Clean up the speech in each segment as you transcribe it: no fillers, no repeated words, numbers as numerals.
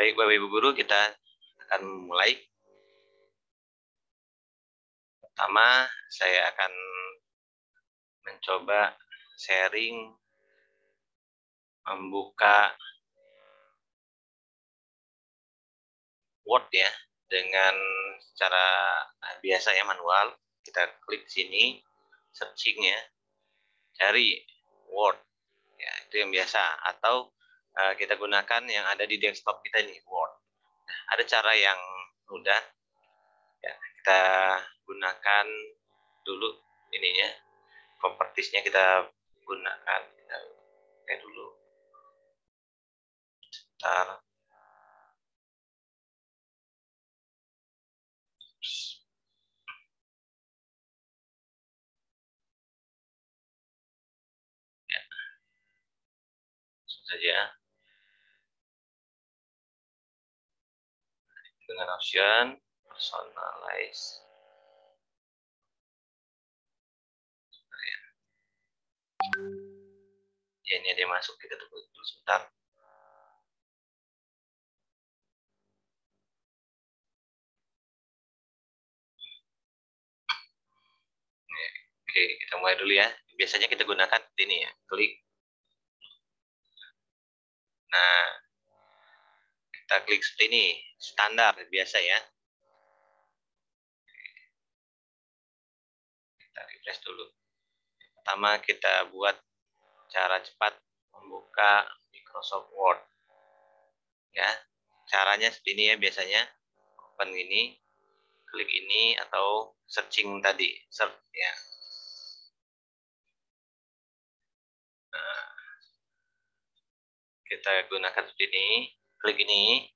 Baik Bapak Ibu Guru, kita akan mulai. Pertama, saya akan mencoba sharing, membuka Word ya, dengan cara biasa ya, manual. Kita klik sini, searching ya, cari Word. Ya, itu yang biasa. Atau kita gunakan yang ada di desktop kita ini, Word. Nah, ada cara yang mudah. Ya, kita gunakan dulu ininya, propertiesnya kita gunakan. Kita pakai dulu. Sebentar. Ya, saja. Dengan option personalize. Ya, ini ada yang masuk, kita tunggu dulu sebentar. Oke, kita mulai dulu ya. Biasanya kita gunakan ini ya, klik. Nah, kita klik seperti ini, standar biasa ya. Kita refresh dulu. Pertama kita buat cara cepat membuka Microsoft Word. Ya, caranya seperti ini ya biasanya. Open ini, klik ini atau searching tadi, search ya. Nah, kita gunakan seperti ini, klik ini,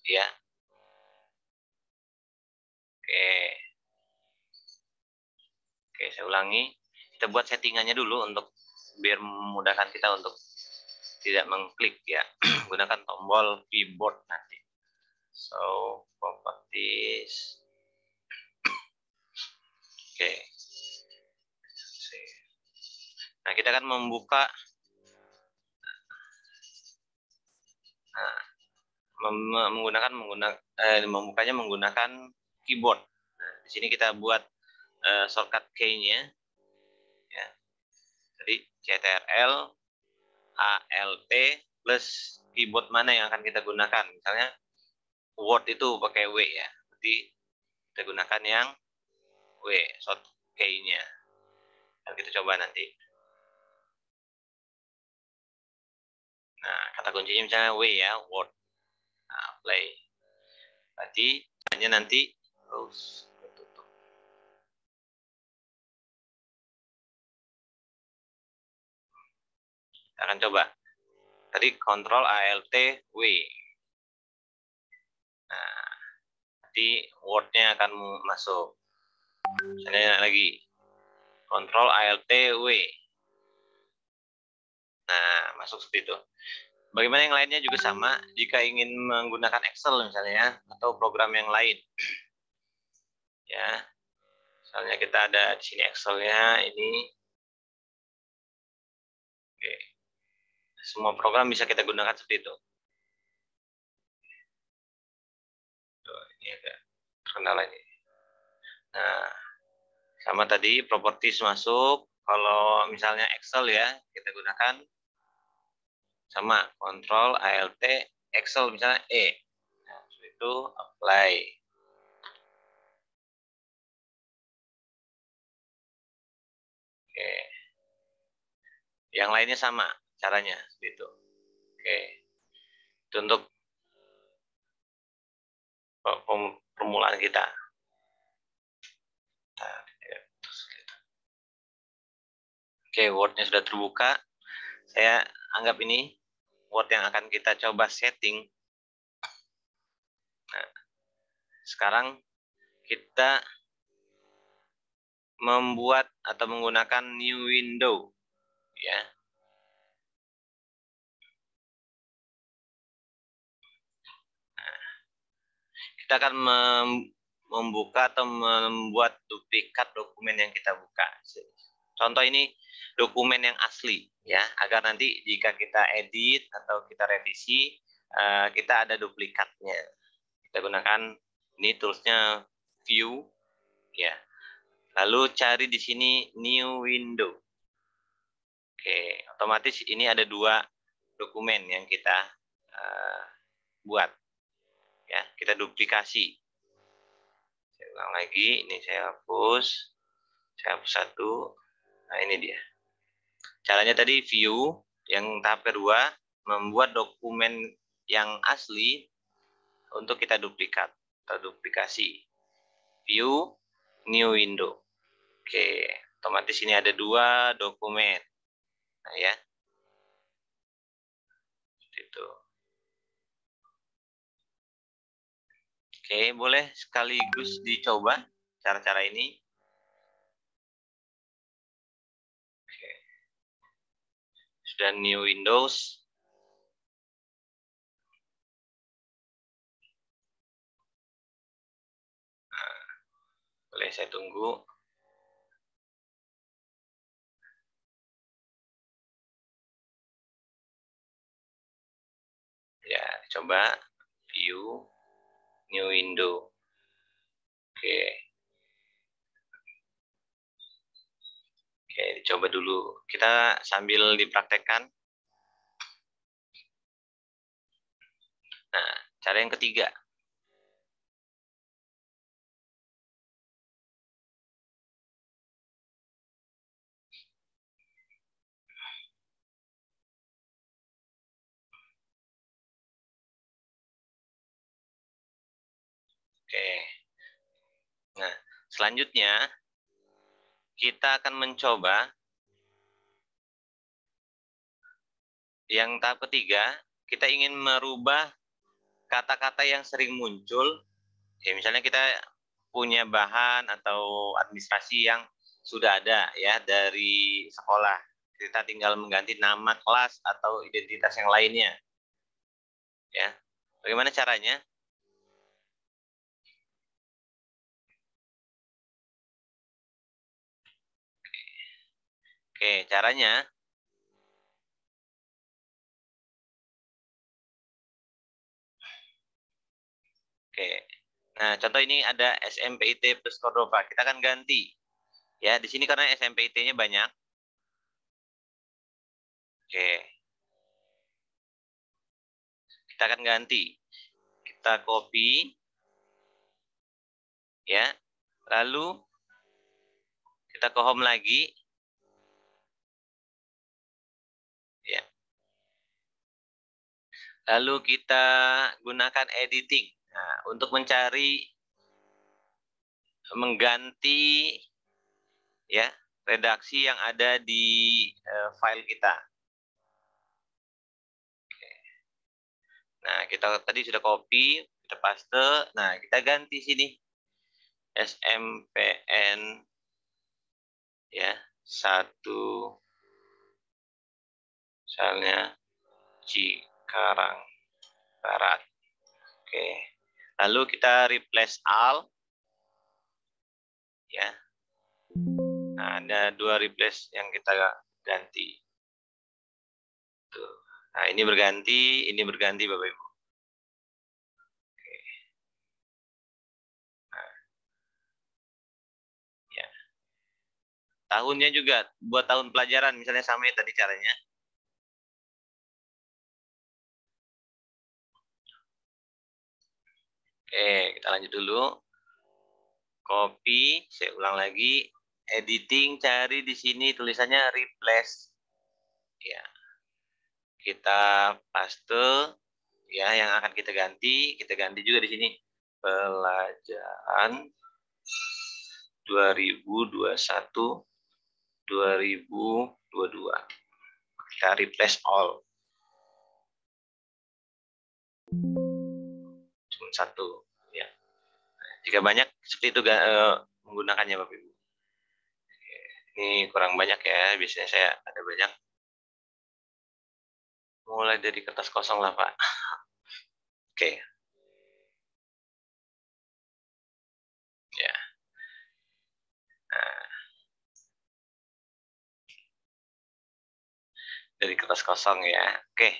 ya. Oke, saya ulangi. Kita buat settingannya dulu untuk biar memudahkan kita untuk tidak mengklik ya. Gunakan tombol keyboard nanti. So, properties. Oke. Nah, kita akan membuka. Nah, membukanya menggunakan keyboard. Nah, di sini kita buat shortcut key-nya. Ya. Jadi CTRL, ALT plus keyboard mana yang akan kita gunakan. Misalnya Word itu pakai W ya. Jadi kita gunakan yang W, short key-nya. Dan kita coba nanti. Nah, kata kuncinya misalnya W ya, Word. Nah, play. Berarti hanya nanti terus tutup. Kita akan coba. Tadi Ctrl ALT W. Nah, nanti Word-nya akan masuk. Misalnya lagi Ctrl ALT W. Nah, masuk seperti itu. Bagaimana yang lainnya juga sama. Jika ingin menggunakan Excel misalnya ya, atau program yang lain. Ya. Misalnya kita ada di sini Excel-nya ini. Oke. Semua program bisa kita gunakan seperti itu. Tuh, ini agak terkendala ini. Nah, sama tadi properties masuk. Kalau misalnya Excel ya, kita gunakan sama Ctrl ALT Excel misalnya E. Nah, itu apply. Oke. Yang lainnya sama caranya seperti itu. Oke. Itu untuk permulaan kita. Oke, Word-nya sudah terbuka. Saya anggap ini Word yang akan kita coba setting. Nah, sekarang kita membuat atau menggunakan new window. Ya. Nah, kita akan membuka atau membuat duplikat dokumen yang kita buka. Contoh ini dokumen yang asli ya, agar nanti jika kita edit atau kita revisi kita ada duplikatnya. Kita gunakan ini toolsnya view, ya. Lalu cari di sini new window. Oke, otomatis ini ada 2 dokumen yang kita buat. Ya, kita duplikasi. Saya ulang lagi, ini saya hapus. Saya hapus 1. Nah, ini dia. Caranya tadi view, yang tahap kedua membuat dokumen yang asli untuk kita duplikat atau duplikasi. View, new window. Oke, otomatis ini ada 2 dokumen. Nah, ya. Itu. Oke, boleh sekaligus dicoba cara-cara ini. Oke. Sudah new Windows. Nah, boleh saya tunggu. Ya, coba view new window. Oke. Oke, dicoba dulu. Kita sambil dipraktekkan. Nah, cara yang ketiga. Oke. Nah, selanjutnya kita akan mencoba yang tahap ketiga. Kita ingin merubah kata-kata yang sering muncul. Ya, misalnya kita punya bahan atau administrasi yang sudah ada ya dari sekolah. Kita tinggal mengganti nama kelas atau identitas yang lainnya. Ya. Bagaimana caranya? Oke, caranya oke. Nah, contoh ini ada SMPIT plus Cordova. Kita akan ganti. Ya, di sini karena SMPIT-nya banyak. Oke. Kita akan ganti. Kita copy. Ya. Lalu kita ke home lagi. Ya. Lalu kita gunakan editing. Nah, untuk mengganti ya redaksi yang ada di file kita. Nah, kita tadi sudah copy, kita paste. Nah, kita ganti sini SMPN ya 1 misalnya Cikarang Barat. Oke. Lalu kita replace all ya. Nah, ada 2 replace yang kita ganti. Tuh. Nah, ini berganti Bapak Ibu. Oke. Nah, ya. Tahunnya juga buat tahun pelajaran misalnya sama ya tadi caranya. Oke, kita lanjut dulu. Copy, saya ulang lagi. Editing, cari di sini tulisannya replace. Ya. Kita paste ya yang akan kita ganti juga di sini. Pelajaran 2021 2022. Kita replace all. Cuma 1 ya. Jika banyak seperti itu menggunakannya Bapak Ibu. Ini kurang banyak ya, biasanya saya ada banyak. Mulai dari kertas kosong lah Pak. Oke. Ya. Nah, dari kertas kosong ya. Oke.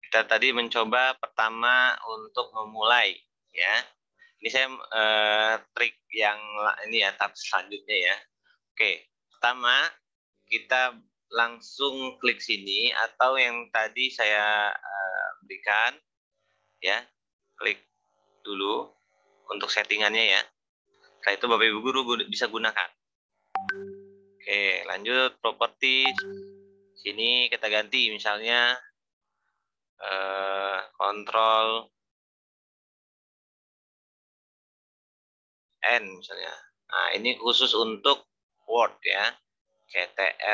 Kita tadi mencoba pertama untuk memulai, ya. Ini saya trik yang ini ya, tahap selanjutnya ya. Oke, pertama kita langsung klik sini atau yang tadi saya berikan, ya. Klik dulu untuk settingannya ya. Setelah itu Bapak Ibu Guru bisa gunakan. Oke, lanjut properties. Sini kita ganti misalnya kontrol N misalnya. Nah, ini khusus untuk Word ya. CTRALTN.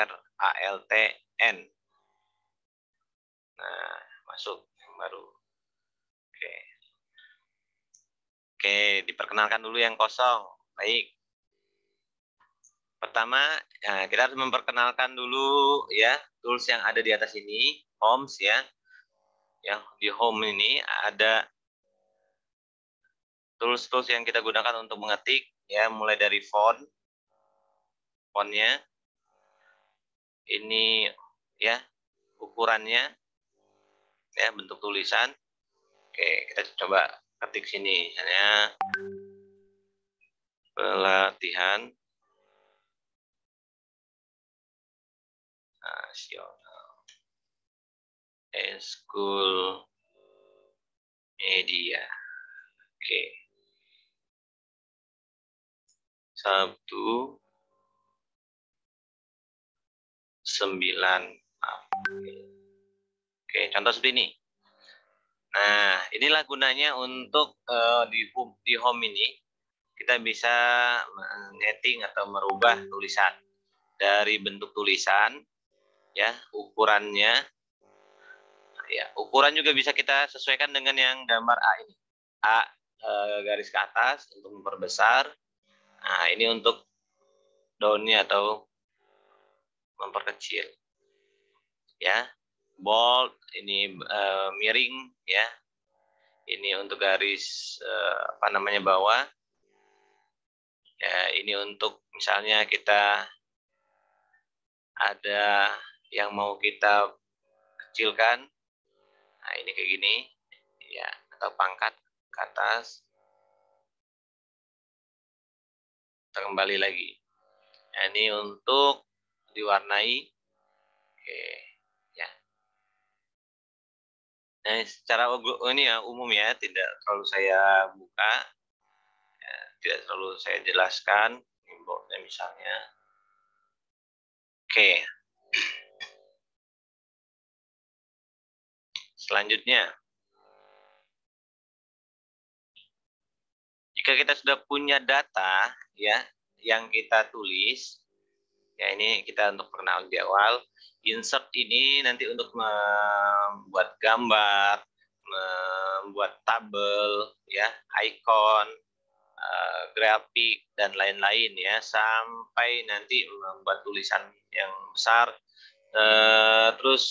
Nah, masuk yang baru. Oke. Oke, diperkenalkan dulu yang kosong. Baik. Pertama, ya, kita harus memperkenalkan dulu ya tools yang ada di atas ini, Homes ya. Yang di home ini ada tools-tools yang kita gunakan untuk mengetik ya, mulai dari fontnya, ini ya ukurannya, ya bentuk tulisan. Oke, kita coba ketik sini, misalnya pelatihan nasional school media. Oke, Sabtu 9 April. Oke, contoh seperti ini. Nah, inilah gunanya untuk di home ini kita bisa men-setting atau merubah tulisan dari bentuk tulisan ya, ukurannya ya, ukuran juga bisa kita sesuaikan dengan yang gambar A ini. A garis ke atas untuk memperbesar. Nah, ini untuk daunnya atau memperkecil. Ya. Bold ini miring ya. Ini untuk garis bawah. Ya, ini untuk misalnya kita ada yang mau kita kecilkan. Nah, ini kayak gini. Ya, atau pangkat ke atas. Kita kembali lagi. Nah, ini untuk diwarnai. Oke, ya. Nah, secara ini ya umum ya, tidak terlalu saya buka. Ya, tidak terlalu saya jelaskan. Misalnya. Oke. Selanjutnya, jika kita sudah punya data ya yang kita tulis, ya ini kita untuk perkenalan di awal. Insert ini nanti untuk membuat gambar, membuat tabel, ya, icon, grafik dan lain-lain ya, sampai nanti membuat tulisan yang besar. Terus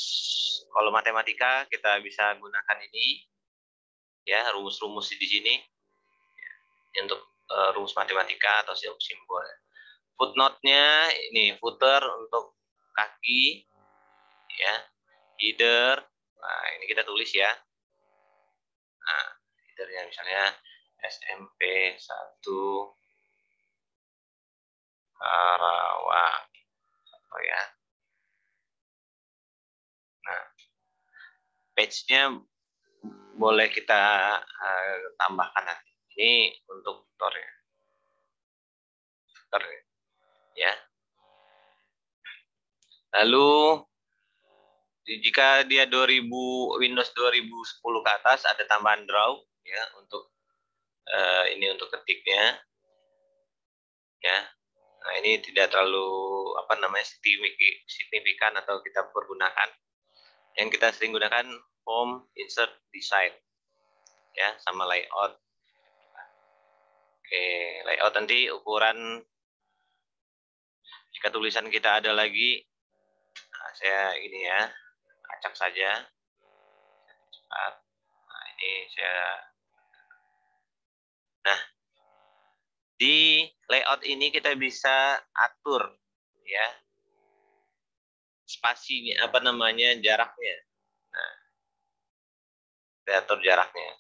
kalau matematika kita bisa gunakan ini ya, rumus-rumus di sini untuk rumus matematika atau simbol. Footnote-nya ini footer untuk kaki ya, header. Nah, ini kita tulis ya. Nah, headernya misalnya SMP 1 Karawang. Oh ya. Nah, page-nya boleh kita tambahkan nanti. Ini untuk footer ya. Lalu jika dia Windows 2010 ke atas ada tambahan draw ya untuk ini untuk ketiknya ya. Nah, ini tidak terlalu signifikan atau kita pergunakan. Yang kita sering gunakan home, insert, design ya, sama layout. Oke, layout nanti ukuran jika tulisan kita ada lagi. Nah, saya ini ya, acak saja. Cepat. Nah, ini saya. Nah, di layout ini kita bisa atur ya spasi jaraknya. Nah, Kita atur jaraknya.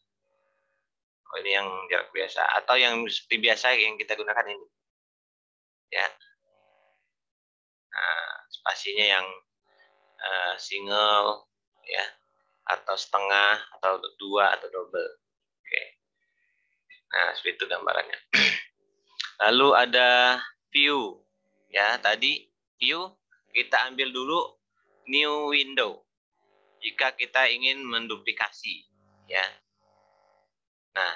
Oh, ini yang jarak biasa atau yang seperti biasa yang kita gunakan ini. Ya. Nah, spasinya yang single ya atau setengah atau dua atau double. Oke. Nah, seperti itu gambarannya. Lalu ada view. Ya, tadi view kita ambil dulu new window. Jika kita ingin menduplikasi, ya. Nah,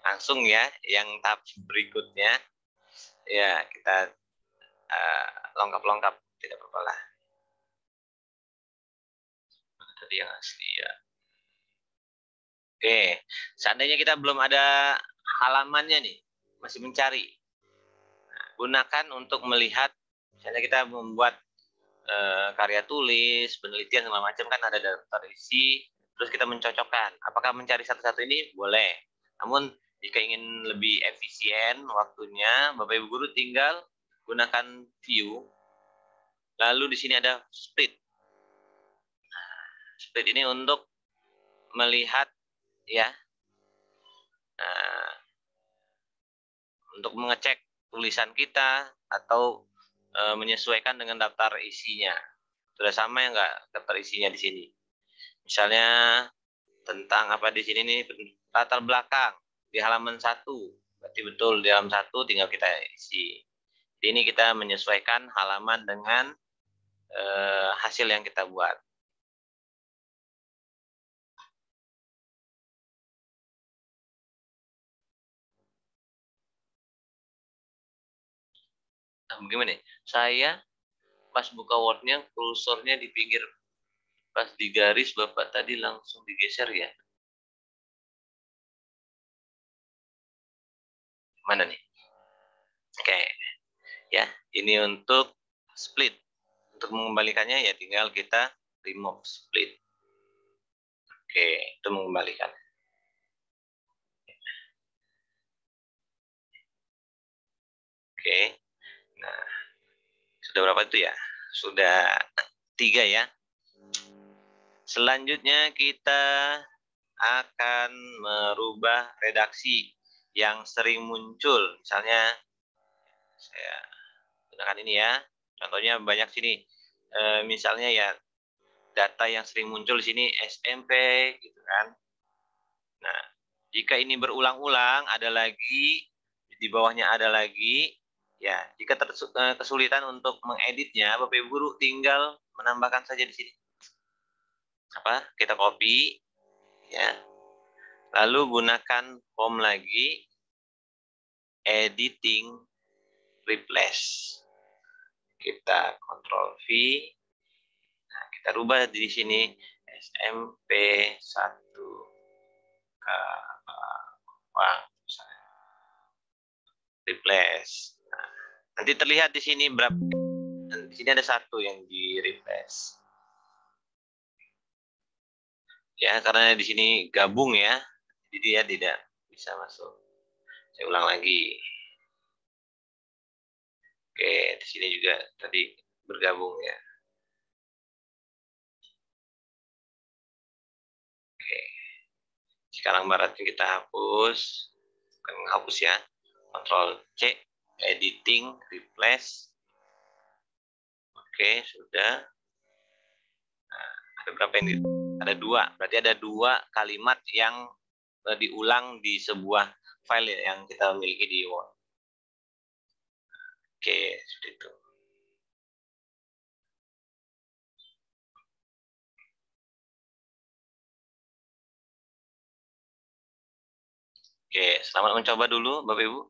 langsung ya yang tahap berikutnya ya kita lengkap-lengkap tidak apa-apa lah. Tadi yang asli ya. Oke, seandainya kita belum ada halamannya nih, masih mencari. Nah, gunakan untuk melihat, misalnya kita membuat karya tulis, penelitian segala macam kan ada daftar isi, terus kita mencocokkan. Apakah mencari satu-satu ini? Boleh. Namun jika ingin lebih efisien waktunya, Bapak Ibu guru tinggal gunakan view. Lalu di sini ada split. Split ini untuk melihat ya, untuk mengecek tulisan kita atau menyesuaikan dengan daftar isinya. Sudah sama ya nggak daftar isinya di sini? Misalnya tentang apa di sini nih, latar belakang di halaman 1. Berarti betul di halaman 1 tinggal kita isi. Jadi ini kita menyesuaikan halaman dengan hasil yang kita buat. Nah, bagaimana nih? Saya pas buka Word-nya, kursornya di pinggir, pas di garis Bapak tadi langsung digeser ya. Mana nih? Oke, ya. Ini untuk split. Untuk mengembalikannya ya tinggal kita remove split. Oke, itu mengembalikan. Oke, nah sudah berapa itu ya? Sudah 3 ya. Selanjutnya kita akan merubah redaksi yang sering muncul. Misalnya saya gunakan ini ya. Contohnya banyak sini. Misalnya ya data yang sering muncul di sini SMP gitu kan. Nah, jika ini berulang-ulang ada lagi di bawahnya ada lagi ya, jika kesulitan untuk mengeditnya, Bapak Ibu guru tinggal menambahkan saja di sini. Kita copy ya. Lalu gunakan form lagi, editing, replace. Kita Ctrl V. Nah, kita rubah di sini SMP 1 replace. Nah, nanti terlihat di sini berapa. Di sini ada 1 yang di replace. Ya, karena di sini gabung ya. Jadi dia tidak bisa masuk. Saya ulang lagi. Oke, di sini juga tadi bergabung ya. Oke. Sekarang baratnya kita hapus. Bukan menghapus ya. Ctrl C, editing, replace. Oke, sudah. Nah, ada berapa ini? Ada 2. Berarti ada 2 kalimat yang diulang di sebuah file yang kita miliki di Word. Oke, seperti itu. Oke, selamat mencoba dulu Bapak Ibu.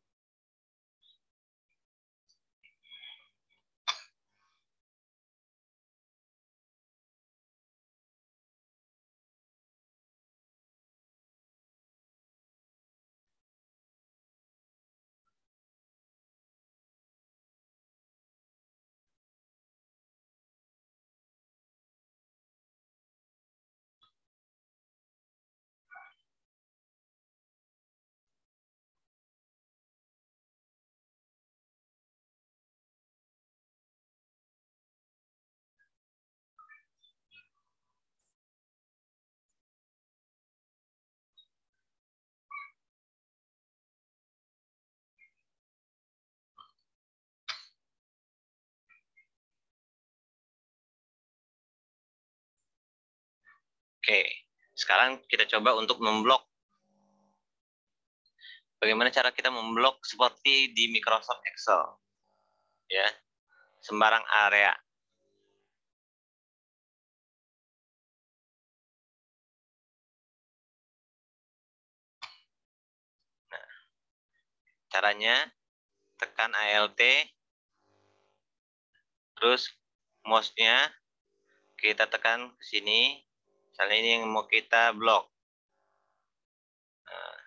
Oke, sekarang kita coba untuk memblok. Bagaimana cara kita memblok seperti di Microsoft Excel, ya, sembarang area. Nah, caranya tekan Alt, terus mouse-nya kita tekan ke sini. Misalnya ini yang mau kita blok. Nah,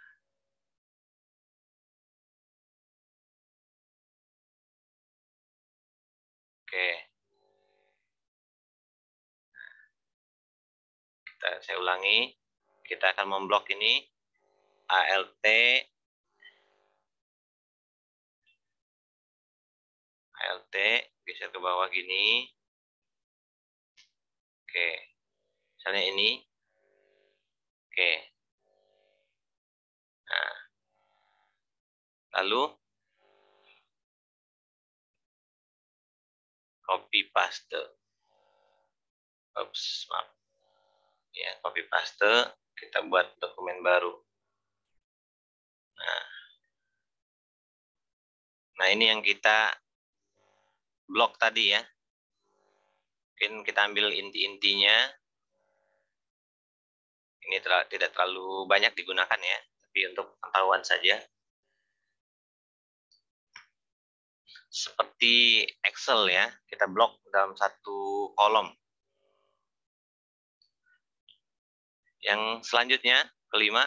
oke, saya ulangi. Kita akan memblok ini. Alt, geser ke bawah gini. Oke, misalnya ini. Oke. Nah, lalu copy paste. Oops, maaf. Ya, copy paste. Kita buat dokumen baru. Nah, ini yang kita blok tadi ya. Mungkin kita ambil inti-intinya. Ini tidak terlalu banyak digunakan ya, tapi untuk pengetahuan saja. Seperti Excel ya, kita blok dalam satu kolom. Yang selanjutnya, kelima,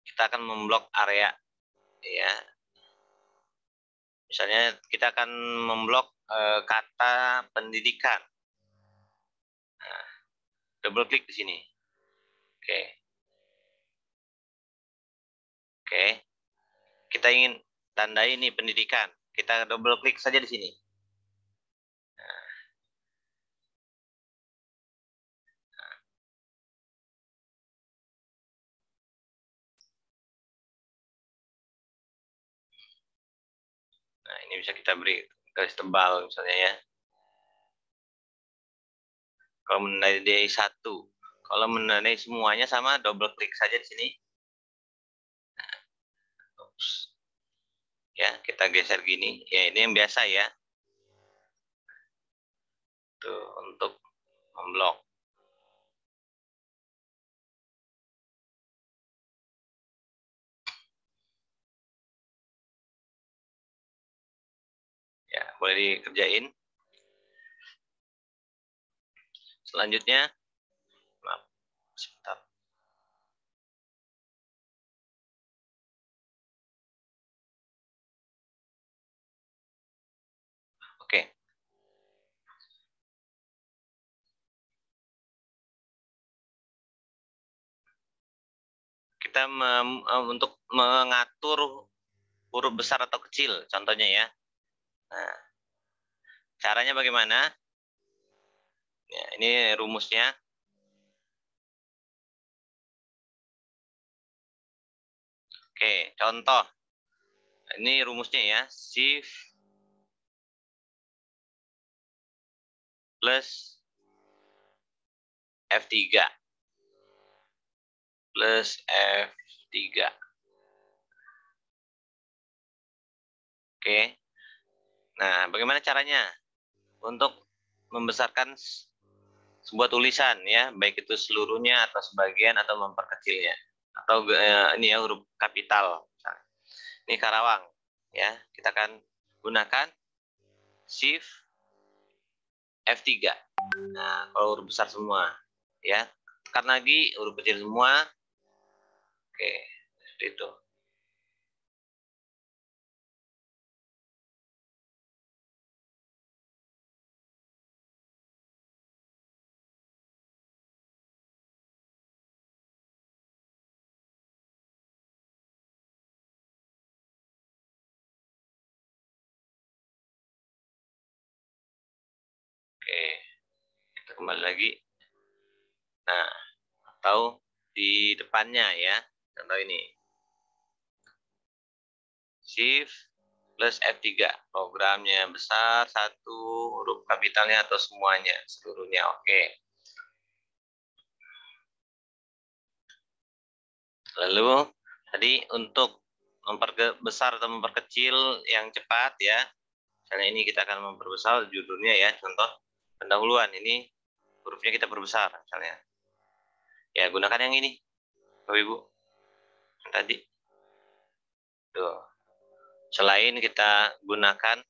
kita akan memblok area ya. Misalnya kita akan memblok kata pendidikan. Nah, double klik di sini. Oke. Oke. Kita ingin tandai ini pendidikan. Kita double klik saja di sini. Nah, ini bisa kita beri garis tebal misalnya ya. Kalau menandai satu, kalau menandai semuanya sama, double klik saja di sini. Oops. Ya, kita geser gini. Ya, ini yang biasa ya. Tuh, untuk memblok. Ya, boleh dikerjain. Selanjutnya, maaf, sebentar. Oke. Kita untuk mengatur huruf besar atau kecil, contohnya ya. Nah, caranya bagaimana? Ya, ini rumusnya. Oke, contoh. Ini rumusnya ya. Shift plus F3 plus F3. Oke. Nah, bagaimana caranya untuk membesarkan sebuah tulisan ya, baik itu seluruhnya atau sebagian atau memperkecilnya atau ini ya huruf kapital. Ini Karawang ya, kita akan gunakan Shift F3. Nah, kalau huruf besar semua ya, tekan lagi huruf kecil semua. Oke, seperti itu. Oke, kita kembali lagi. Nah, atau di depannya ya, contoh ini. Shift plus F3. Programnya besar, satu, huruf kapitalnya atau semuanya, seluruhnya. Oke. Lalu, tadi untuk memperbesar atau memperkecil yang cepat ya. Misalnya ini kita akan memperbesar judulnya ya, contoh pendahuluan. Ini hurufnya kita perbesar misalnya. Ya, gunakan yang ini, Bapak Ibu. Yang tadi. Tuh. Selain kita gunakan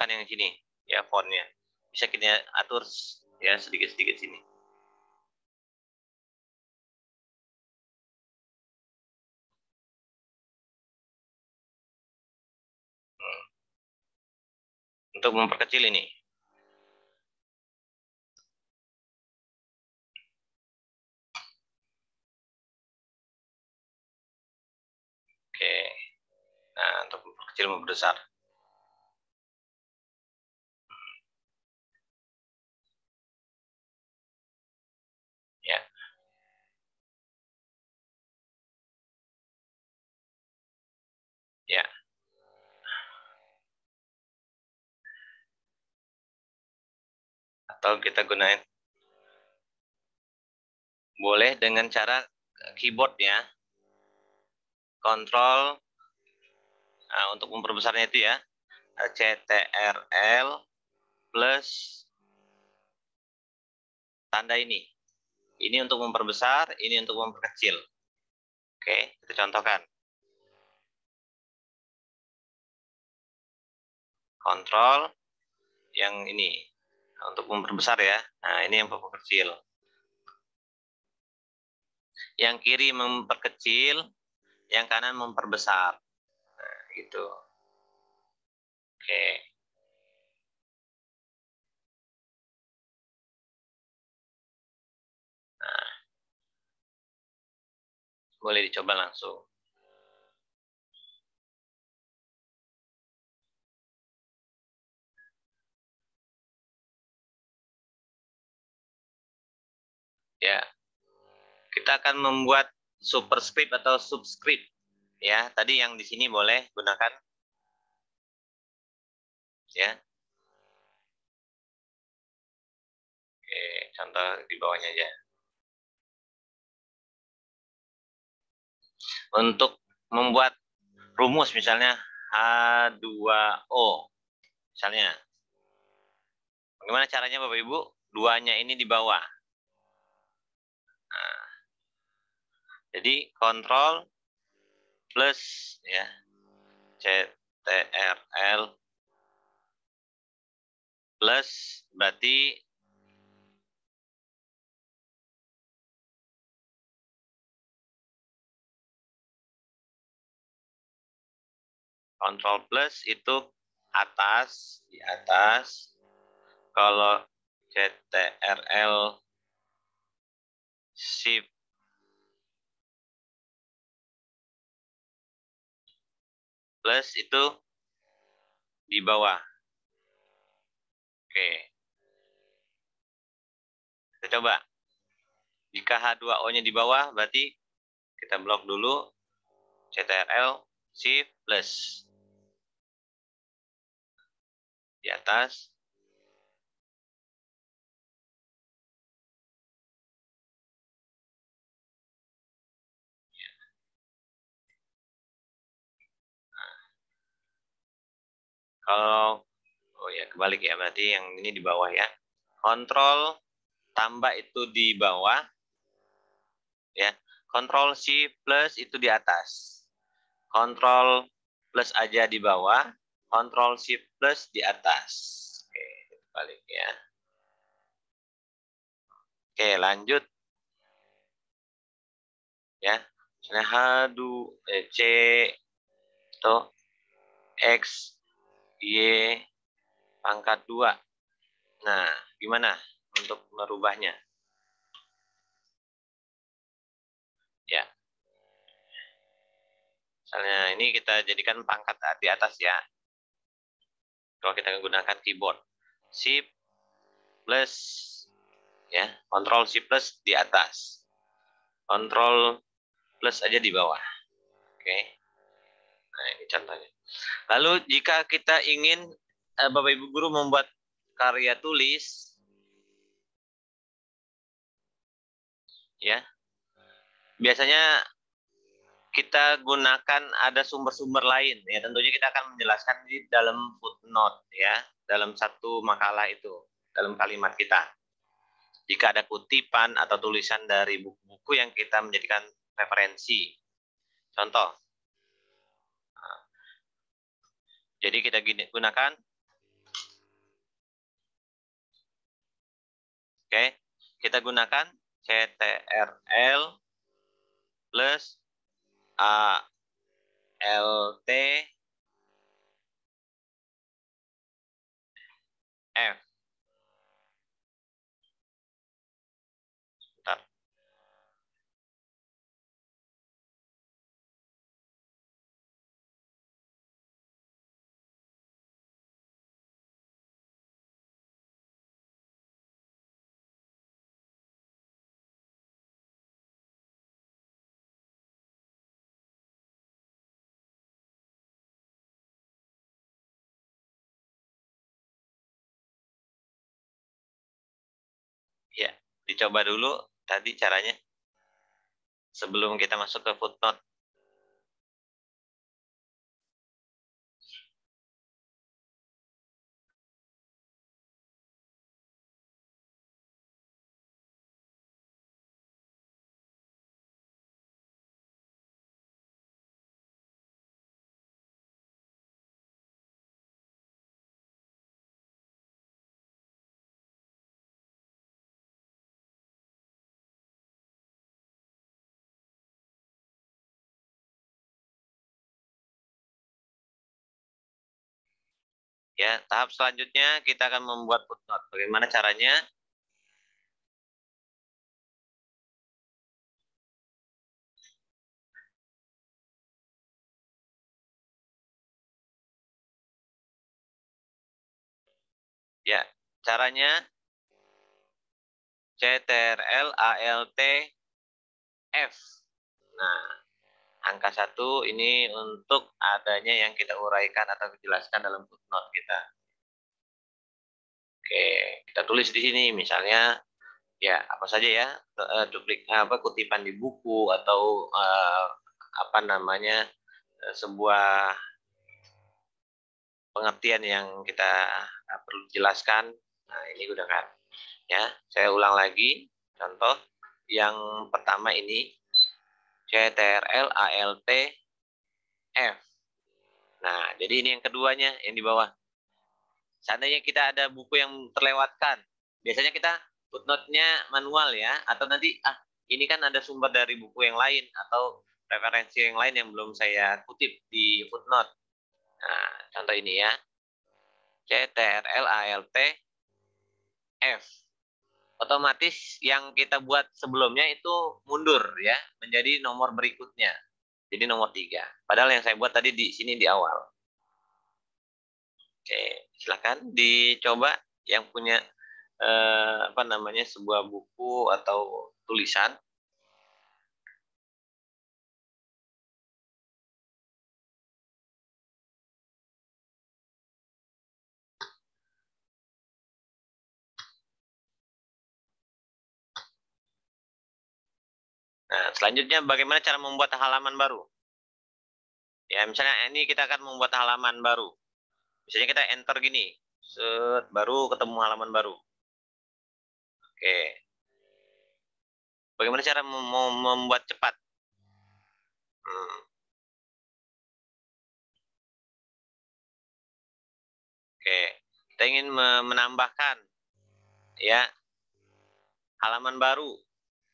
yang sini ya, fontnya bisa kita atur ya sedikit-sedikit sini. Untuk memperkecil ini. Oke. Nah, untuk memperkecil membesar. Ya. Ya. Atau kita gunain boleh dengan cara keyboard ya. Kontrol. Nah, untuk memperbesarnya itu ya. CTRL plus tanda ini. Ini untuk memperbesar, ini untuk memperkecil. Oke, kita contohkan. Kontrol yang ini untuk memperbesar ya. Nah, ini yang memperkecil. Yang kiri memperkecil, yang kanan memperbesar. Nah, gitu. Oke. Nah, boleh dicoba langsung. Ya. Kita akan membuat superscript atau subscript. Ya, tadi yang di sini boleh gunakan ya. Oke, contoh di bawahnya aja. Untuk membuat rumus misalnya H2O. Misalnya. Bagaimana caranya Bapak Ibu? Duanya ini di bawah. Nah, jadi kontrol plus ya CTRL plus berarti kontrol plus itu atas, di atas. Kalau CTRL shift plus itu di bawah. Oke. Kita coba. Jika H2O-nya di bawah, berarti kita blok dulu CTRL shift plus. Di atas. Kalau oh ya kebalik ya, berarti yang ini di bawah ya. Kontrol tambah itu di bawah ya. Kontrol shift plus itu di atas. Kontrol plus aja di bawah, kontrol shift plus di atas. Oke, balik ya. Oke, lanjut ya. Misalnya C atau X Y pangkat 2. Nah, gimana untuk merubahnya? Ya. Misalnya ini kita jadikan pangkat di atas ya. Kalau kita menggunakan keyboard. Shift plus Ya, Ctrl Shift plus di atas, Ctrl plus aja di bawah. Oke. Nah, ini contohnya. Lalu jika kita ingin Bapak Ibu guru membuat karya tulis, ya, biasanya kita gunakan ada sumber-sumber lain. Ya, tentunya kita akan menjelaskan di dalam footnote, ya, dalam satu makalah itu, dalam kalimat kita. Jika ada kutipan atau tulisan dari buku-buku yang kita menjadikan referensi. Contoh. Jadi kita gunakan. Oke, kita gunakan CTRL plus ALT F. Bentar. Ya, dicoba dulu tadi caranya sebelum kita masuk ke footnote. Ya, tahap selanjutnya kita akan membuat footnote. Bagaimana caranya? Ya, caranya CTRL ALT F. Nah, angka 1 ini untuk adanya yang kita uraikan atau dijelaskan dalam footnote kita. Oke, kita tulis di sini misalnya ya apa saja ya, kutipan di buku atau apa namanya, sebuah pengertian yang kita perlu jelaskan. Nah, ini gunakan. Ya, saya ulang lagi. Contoh yang pertama ini CTRL ALT F. Nah, jadi ini yang keduanya yang di bawah. Seandainya kita ada buku yang terlewatkan, biasanya kita footnote-nya manual ya, atau nanti ini kan ada sumber dari buku yang lain atau referensi yang lain yang belum saya kutip di footnote. Nah, contoh ini ya. CTRL ALT F. Otomatis yang kita buat sebelumnya itu mundur ya, menjadi nomor berikutnya. Jadi nomor 3. Padahal yang saya buat tadi di sini di awal. Oke, silakan dicoba yang punya apa namanya, sebuah buku atau tulisan. Nah, selanjutnya bagaimana cara membuat halaman baru? Ya, misalnya ini kita akan membuat halaman baru. Misalnya kita enter gini, set, baru ketemu halaman baru. Oke. Bagaimana cara membuat cepat? Oke, kita ingin menambahkan ya halaman baru,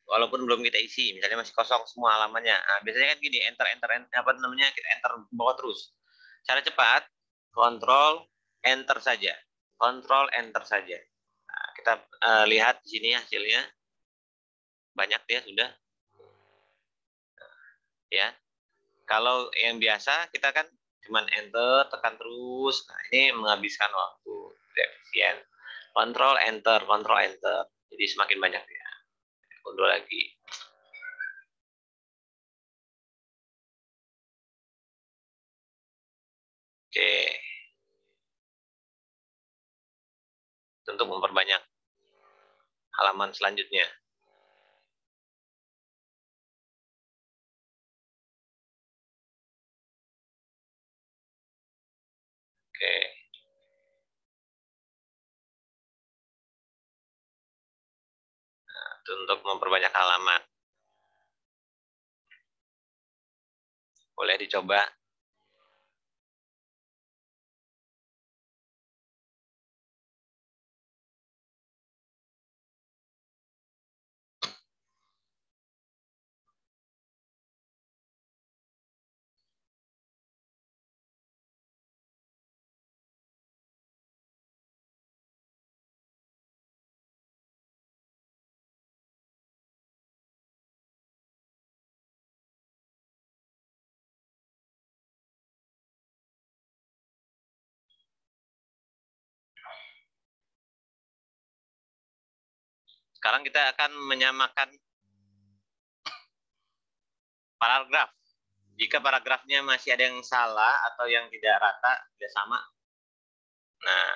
walaupun belum kita isi, misalnya masih kosong semua halamannya. Nah, biasanya kan gini, enter, apa namanya, kita enter bawah terus. Cara cepat, Control Enter saja, Control Enter saja. Nah, kita lihat di sini hasilnya banyak ya sudah. Ya, kalau yang biasa kita kan cuman enter, tekan terus. Nah, ini menghabiskan waktu, efisien. Control Enter, Control Enter. Jadi semakin banyak ya. Unduh lagi. Oke. Untuk memperbanyak halaman selanjutnya. Oke. Nah, untuk memperbanyak halaman. Boleh dicoba. Sekarang kita akan menyamakan paragraf. Jika paragrafnya masih ada yang salah atau yang tidak rata, tidak sama. Nah,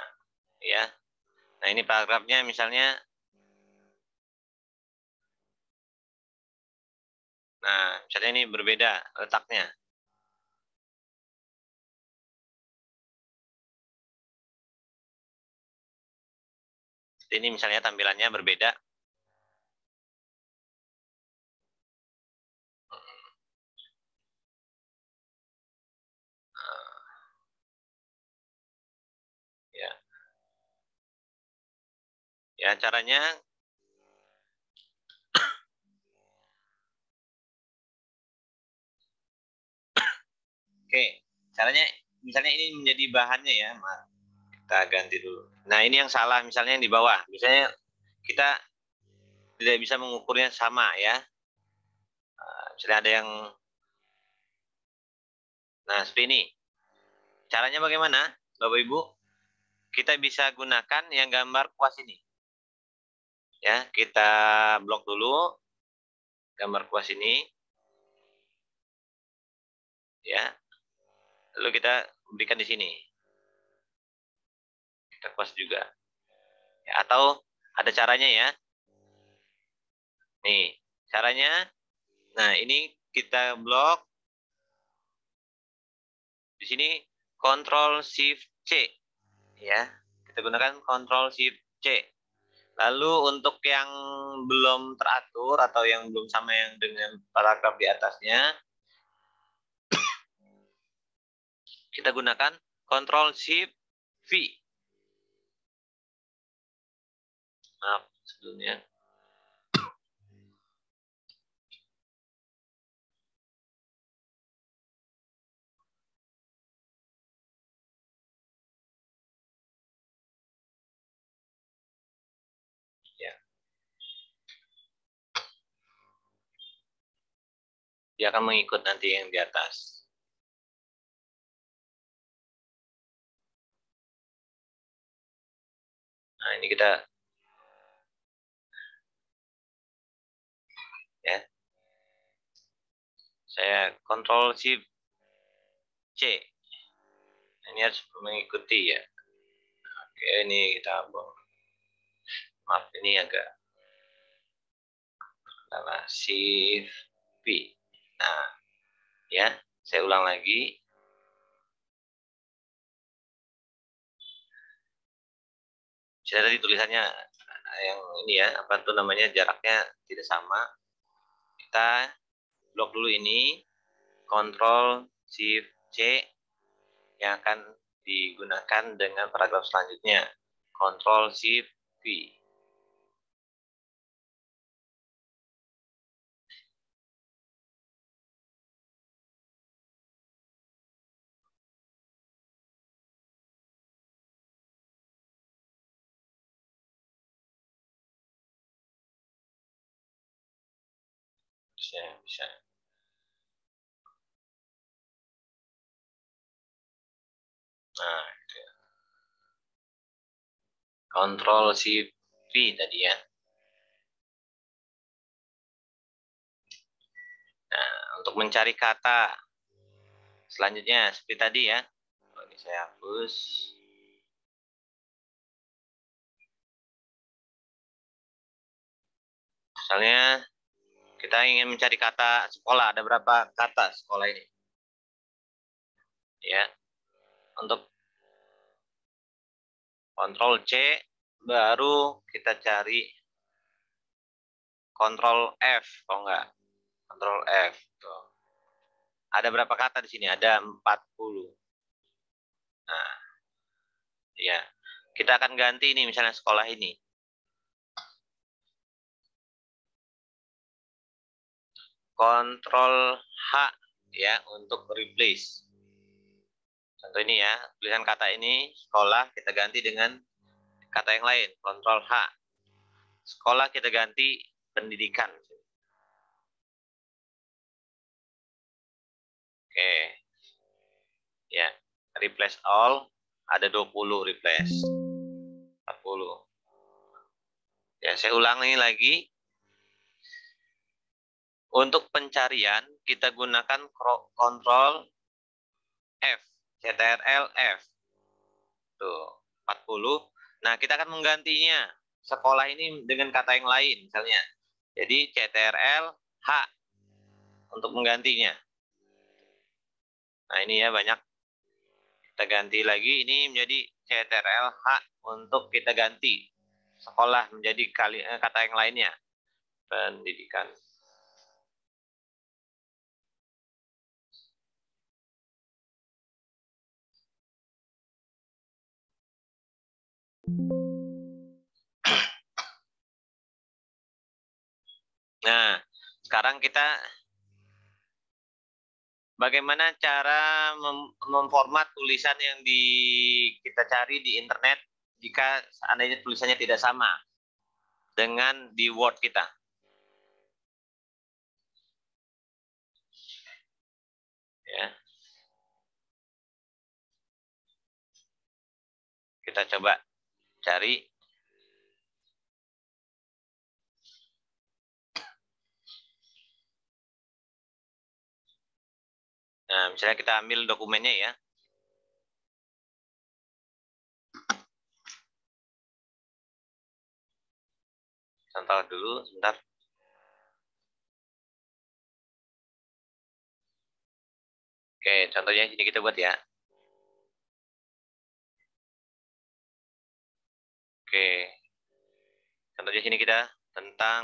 ya. Nah, ini paragrafnya misalnya. Nah, misalnya ini berbeda letaknya. Ini misalnya tampilannya berbeda. Ya, ya caranya. Oke, caranya misalnya ini menjadi bahannya ya, kita ganti dulu. Nah, ini yang salah misalnya yang di bawah. Misalnya kita tidak bisa mengukurnya sama ya. Misalnya ada yang, nah seperti ini. Caranya bagaimana, Bapak Ibu? Kita bisa gunakan yang gambar kuas ini. Ya, kita blok dulu gambar kuas ini. Ya, lalu kita berikan di sini. Kita kuas juga. Ya, atau ada caranya ya. Nih, caranya. Nah, ini kita blok. Di sini Ctrl Shift C. Ya, kita gunakan Ctrl Shift C. Lalu untuk yang belum teratur atau yang belum sama yang dengan paragraf di atasnya, kita gunakan Ctrl Shift V. Maaf sebelumnya. Ya. Dia akan mengikut nanti yang di atas. Nah, ini kita ya. Saya Ctrl Shift C. Ini harus mengikuti ya. Oke, ini kita maaf ini agak salah Shift V. Nah, ya, saya ulang lagi. Saya tadi tulisannya yang ini ya, apa tuh namanya, jaraknya tidak sama. Kita blok dulu ini, Ctrl Shift C yang akan digunakan dengan paragraf selanjutnya. Ctrl Shift V. Bisa. Nah, gitu ya. Ctrl Shift V tadi ya. untuk mencari kata selanjutnya seperti tadi ya. Ini saya hapus. Misalnya kita ingin mencari kata sekolah, ada berapa kata sekolah ini? Ya. Untuk Ctrl C, baru kita cari Ctrl F, kalau enggak. Ctrl F. Tuh. Ada berapa kata di sini? Ada 40. Nah, ya. Kita akan ganti ini misalnya sekolah ini. Ctrl H ya untuk replace. Contoh ini ya, tulisan kata ini sekolah kita ganti dengan kata yang lain. Ctrl H. Sekolah kita ganti pendidikan. Oke. Ya, replace all ada 20 replace. 40. Ya, saya ulangi lagi. Untuk pencarian kita gunakan Ctrl F, Ctrl F. Tuh, 40. Nah, kita akan menggantinya sekolah ini dengan kata yang lain misalnya. Jadi Ctrl H untuk menggantinya. Nah, ini ya banyak. Kita ganti lagi ini menjadi Ctrl H untuk kita ganti sekolah menjadi kata yang lainnya. Pendidikan. Nah, sekarang kita bagaimana cara memformat tulisan yang kita cari di internet jika seandainya tulisannya tidak sama dengan di Word kita. Ya. Kita coba cari. Nah, misalnya kita ambil dokumennya ya. Contoh dulu, sebentar. Oke, contohnya ini kita buat ya. Oke. Contohnya sini kita tentang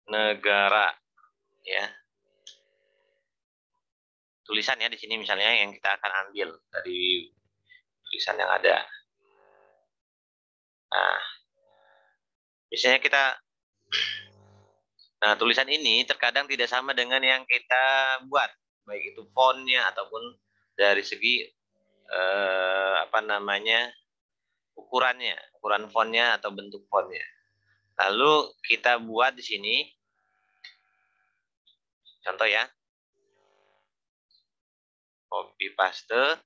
negara ya. Tulisan ya di sini misalnya yang kita akan ambil dari tulisan yang ada. Nah, biasanya tulisan ini terkadang tidak sama dengan yang kita buat, baik itu fontnya ataupun dari segi ukuran fontnya atau bentuk fontnya. Lalu kita buat di sini, contoh ya, copy paste.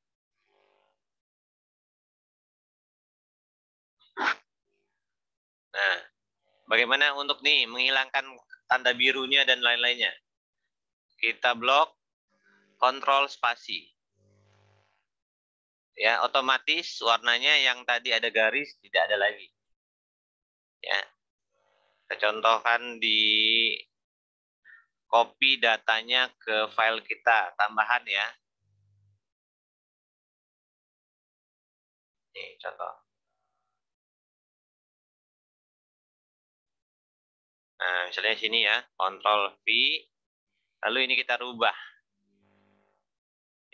Nah, bagaimana untuk menghilangkan tanda birunya dan lain-lainnya? Kita blok, kontrol spasi. Ya, otomatis warnanya yang tadi ada garis tidak ada lagi. Ya. Kita contohkan di copy datanya ke file kita, tambahan ya. Nih, contoh. Nah, misalnya sini ya, Ctrl V, lalu ini kita rubah.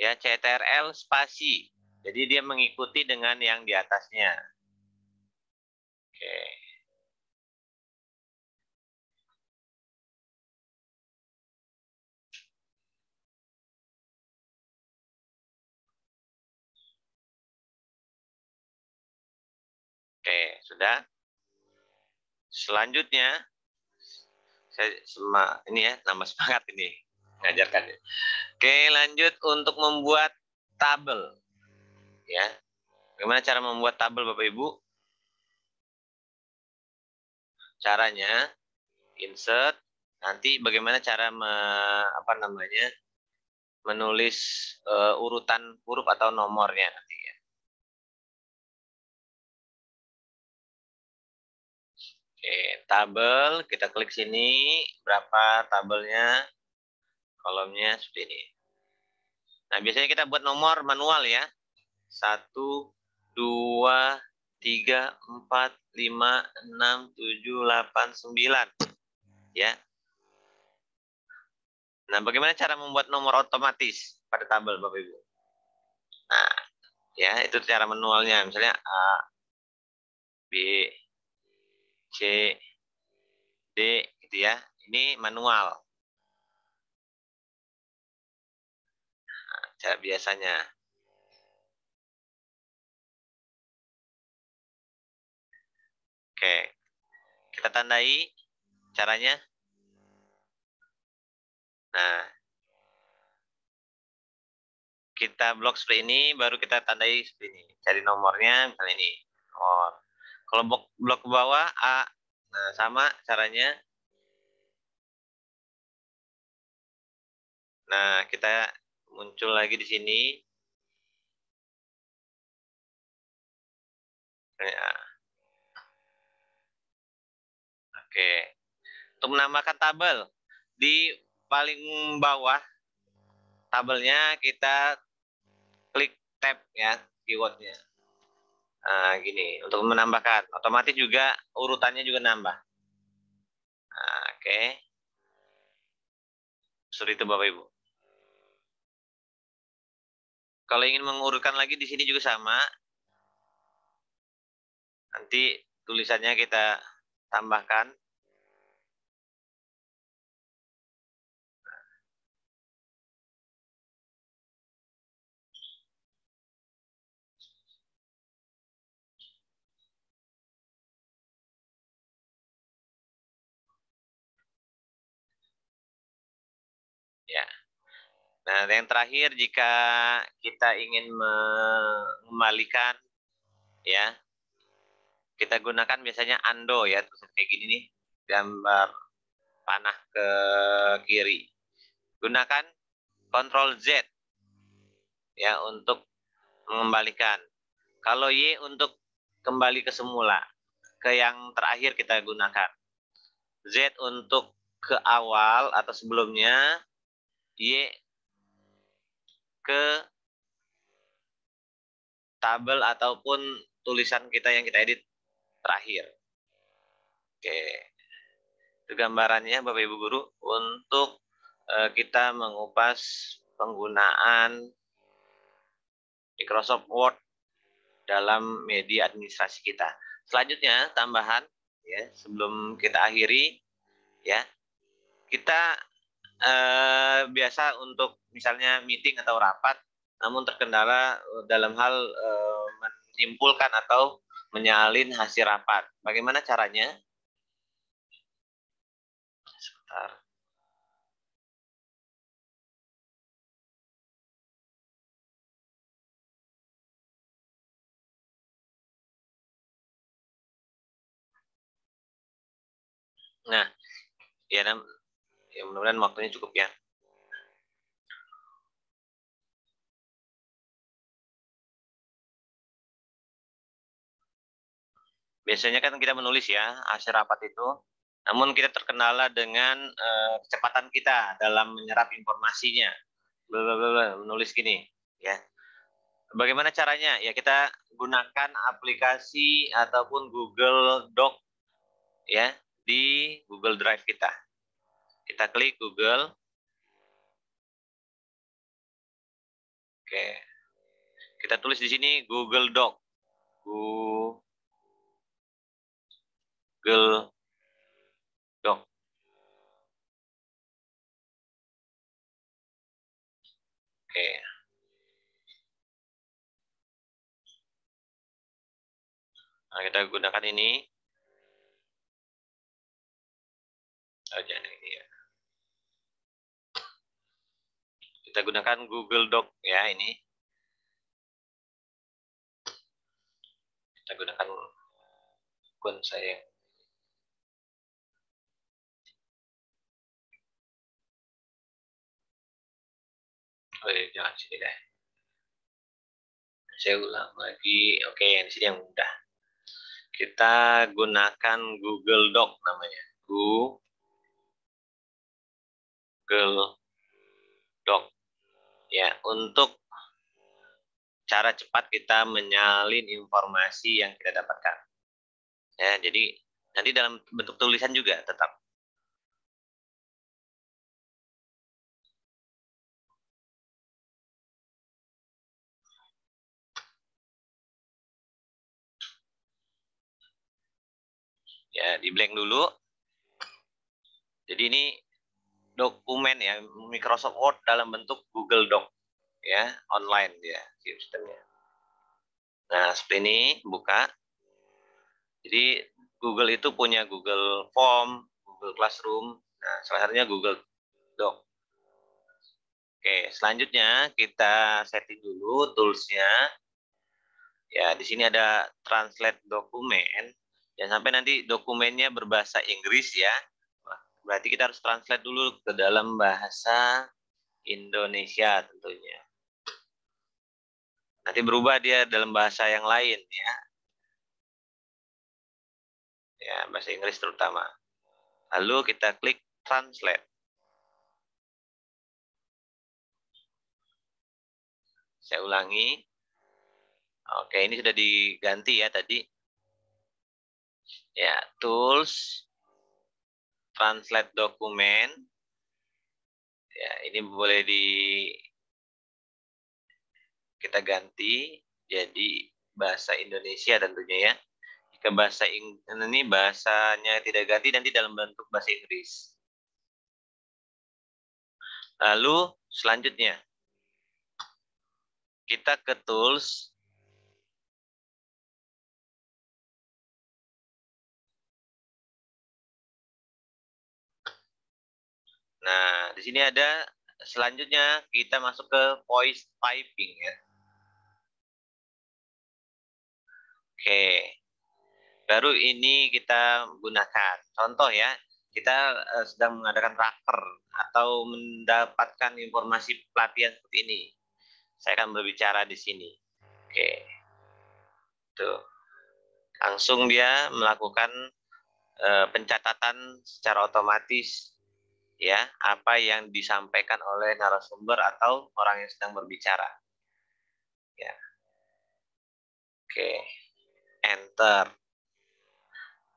Ya, Ctrl spasi. Jadi dia mengikuti dengan yang di atasnya. Oke. Oke, sudah. Selanjutnya, ini ya, nambah semangat ini mengajarkan. Oke, lanjut untuk membuat tabel. Ya, bagaimana cara membuat tabel, Bapak Ibu? Caranya, insert. Nanti bagaimana cara menulis urutan huruf atau nomornya nanti ya. Oke, tabel, kita klik sini, berapa tabelnya, kolomnya seperti ini. Nah, biasanya kita buat nomor manual ya. 1, 2, 3, 4, 5, 6, 7, 8, 9. Ya. Nah, bagaimana cara membuat nomor otomatis pada tabel, Bapak Ibu? Nah, ya, itu cara manualnya. Misalnya A, B, C, D, gitu ya. Ini manual. Nah, cara biasanya. Oke, kita tandai caranya. Nah, kita blok seperti ini, baru kita tandai seperti ini. Cari nomornya, misalnya ini. Nomor. Kalau blok ke bawah, A. Nah, sama caranya. Nah, kita muncul lagi di sini. Ya. Oke. Untuk menambahkan tabel, di paling bawah tabelnya kita klik tab ya, keywordnya. Nah, gini, untuk menambahkan. Otomatis juga urutannya juga nambah. Nah, oke. Seperti itu Bapak Ibu. Kalau ingin mengurutkan lagi di sini juga sama. Nanti tulisannya kita tambahkan. Ya. Nah, yang terakhir jika kita ingin mengembalikan ya, kita gunakan biasanya undo ya, terus kayak gini nih, gambar panah ke kiri. Gunakan Ctrl Z ya untuk mengembalikan. Kalau Y untuk kembali ke semula, ke yang terakhir kita gunakan. Z untuk ke awal atau sebelumnya, Y ke tabel ataupun tulisan kita yang kita edit terakhir. Oke, itu gambarannya Bapak Ibu Guru untuk kita mengupas penggunaan Microsoft Word dalam media administrasi kita. Selanjutnya tambahan ya, sebelum kita akhiri ya, kita biasa untuk misalnya meeting atau rapat, namun terkendala dalam hal menyimpulkan atau menyalin hasil rapat. Bagaimana caranya? Sebentar. Nah, ya, ya mudah-mudahan waktunya cukup ya. Biasanya kan kita menulis ya hasil rapat itu, namun kita terkendala dengan kecepatan kita dalam menyerap informasinya. Menulis gini ya. Bagaimana caranya? Ya kita gunakan aplikasi ataupun Google Doc ya di Google Drive kita. Kita klik Google. Oke. Kita tulis di sini Google Doc. Google Doc. Oke. Nah, kita gunakan ini. Oh, jangan ini ya. Kita gunakan Google Doc ya ini. Kita gunakan akun saya. Oh, jangan sini deh. Saya ulang lagi. Oke, yang di sini yang mudah. Kita gunakan Google Doc namanya. Google Doc. Ya, untuk cara cepat kita menyalin informasi yang kita dapatkan. Ya, jadi nanti dalam bentuk tulisan juga tetap. Ya, di blank dulu. Jadi ini dokumen ya, Microsoft Word dalam bentuk Google Doc ya, online dia sistemnya. Nah, seperti ini buka. Jadi Google itu punya Google Form, Google Classroom, nah salah satunya Google Doc. Oke, selanjutnya kita setting dulu toolsnya. Ya, di sini ada translate dokumen. Jangan sampai nanti dokumennya berbahasa Inggris ya. Berarti kita harus translate dulu ke dalam bahasa Indonesia tentunya. Nanti berubah dia dalam bahasa yang lain ya. Ya, bahasa Inggris terutama. Lalu kita klik translate. Saya ulangi. Oke, ini sudah diganti ya tadi. Ya, tools, translate dokumen. Ya, ini boleh kita ganti jadi bahasa Indonesia tentunya ya. Jika bahasa ini bahasanya tidak ganti nanti dalam bentuk bahasa Inggris. Lalu selanjutnya kita ke tools. Nah, di sini ada selanjutnya kita masuk ke voice typing ya. Oke. Baru ini kita gunakan. Contoh ya, kita sedang mengadakan raker atau mendapatkan informasi pelatihan seperti ini. Saya akan berbicara di sini. Oke. Tuh. Langsung dia melakukan pencatatan secara otomatis ya, apa yang disampaikan oleh narasumber atau orang yang sedang berbicara. Ya. Oke. Enter.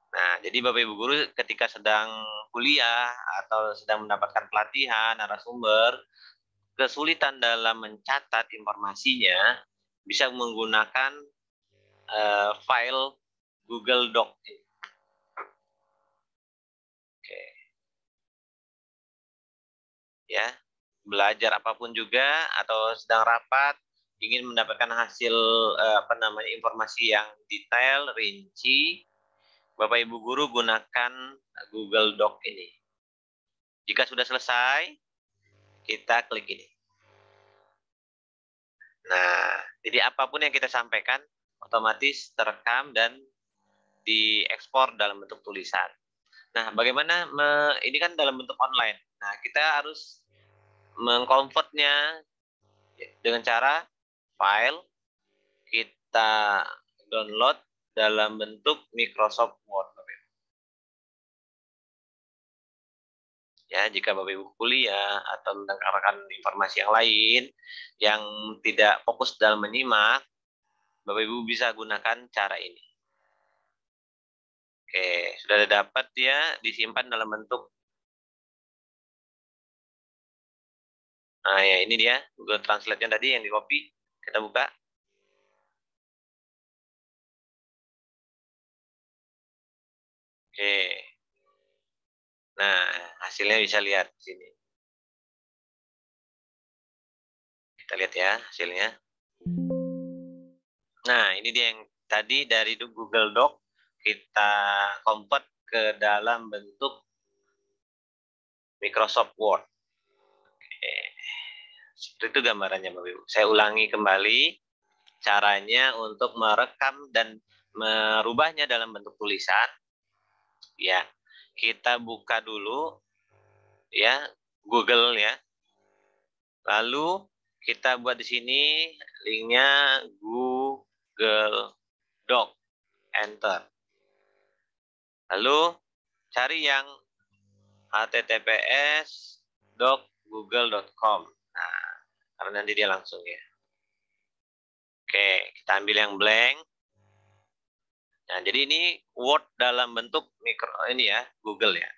Nah, jadi Bapak Ibu guru ketika sedang kuliah atau sedang mendapatkan pelatihan narasumber, kesulitan dalam mencatat informasinya bisa menggunakan file Google Doc. Oke. Ya, belajar apapun juga atau sedang rapat ingin mendapatkan hasil informasi yang detail, rinci, Bapak Ibu guru gunakan Google Doc ini. Jika sudah selesai, kita klik ini. Nah, jadi apapun yang kita sampaikan otomatis terekam dan diekspor dalam bentuk tulisan. Nah, bagaimana ini kan dalam bentuk online. Nah, kita harus mengkonvertnya dengan cara file kita download dalam bentuk Microsoft Word. Ya, jika Bapak Ibu kuliah atau mendapatkan informasi yang lain yang tidak fokus dalam menyimak, Bapak Ibu bisa gunakan cara ini. Oke, sudah dapat ya, disimpan dalam bentuk. Nah, ya ini dia Google Translate-nya tadi yang di copy. Kita buka. Oke. Nah, hasilnya bisa lihat di sini. Kita lihat ya hasilnya. Nah, ini dia yang tadi dari Google Doc kita convert ke dalam bentuk Microsoft Word. Oke. Seperti itu gambarannya Bapak Ibu. Saya ulangi kembali caranya untuk merekam dan merubahnya dalam bentuk tulisan. Ya, kita buka dulu ya Google ya. Lalu kita buat di sini linknya Google Doc, enter. Lalu cari yang https://doc.google.com. Nah, karena nanti dia langsung ya. Oke, kita ambil yang blank. Nah, jadi ini Word dalam bentuk mikro ini ya, Google ya.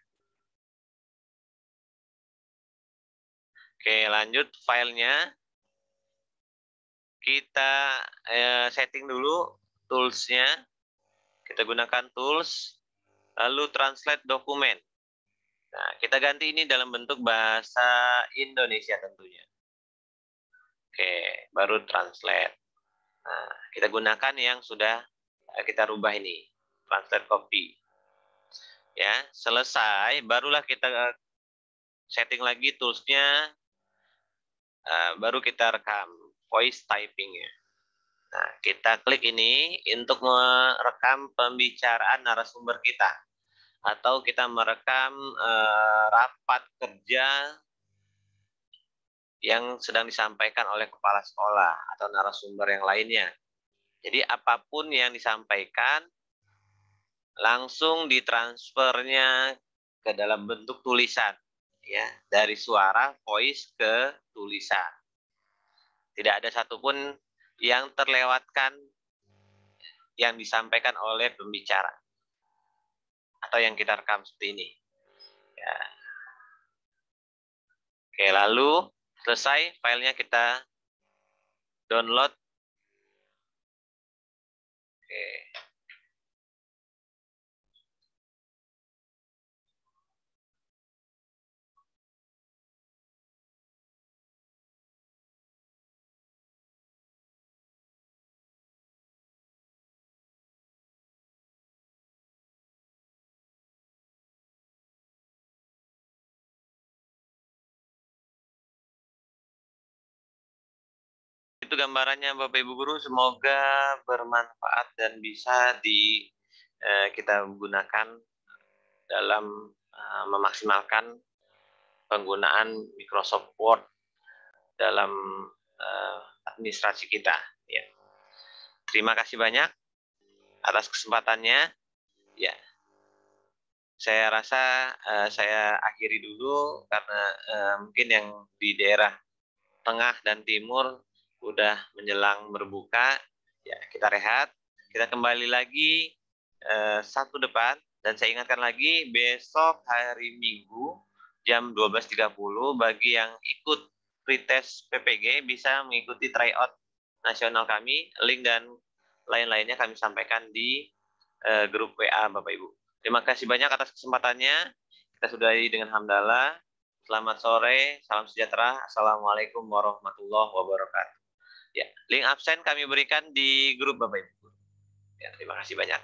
Oke, lanjut filenya. Kita setting dulu tools-nya. Kita gunakan tools, lalu translate dokumen. Nah, kita ganti ini dalam bentuk bahasa Indonesia tentunya. Oke, baru translate. Nah, kita gunakan yang sudah kita rubah ini, translate copy. Ya, selesai, barulah kita setting lagi tools-nya, baru kita rekam voice typing-nya. Nah, kita klik ini untuk merekam pembicaraan narasumber kita, atau kita merekam rapat kerja yang sedang disampaikan oleh kepala sekolah atau narasumber yang lainnya. Jadi apapun yang disampaikan langsung ditransfernya ke dalam bentuk tulisan, ya, dari suara voice ke tulisan. Tidak ada satupun yang terlewatkan yang disampaikan oleh pembicara atau yang kita rekam seperti ini. Ya. Oke, lalu selesai filenya kita download. Oke. Itu gambarannya Bapak Ibu Guru, semoga bermanfaat dan bisa kita gunakan dalam memaksimalkan penggunaan Microsoft Word dalam administrasi kita. Ya. Terima kasih banyak atas kesempatannya. Ya, saya rasa saya akhiri dulu karena mungkin yang di daerah tengah dan timur udah menjelang berbuka. Ya, kita rehat. Kita kembali lagi Sabtu depan. Dan saya ingatkan lagi, besok hari Minggu jam 12.30 bagi yang ikut pretest PPG bisa mengikuti tryout nasional kami. Link dan lain-lainnya kami sampaikan di grup WA Bapak Ibu. Terima kasih banyak atas kesempatannya. Kita sudahi dengan hamdalah. Selamat sore, salam sejahtera. Assalamualaikum warahmatullahi wabarakatuh. Ya, link absen kami berikan di grup Bapak Ibu. Ya, terima kasih banyak.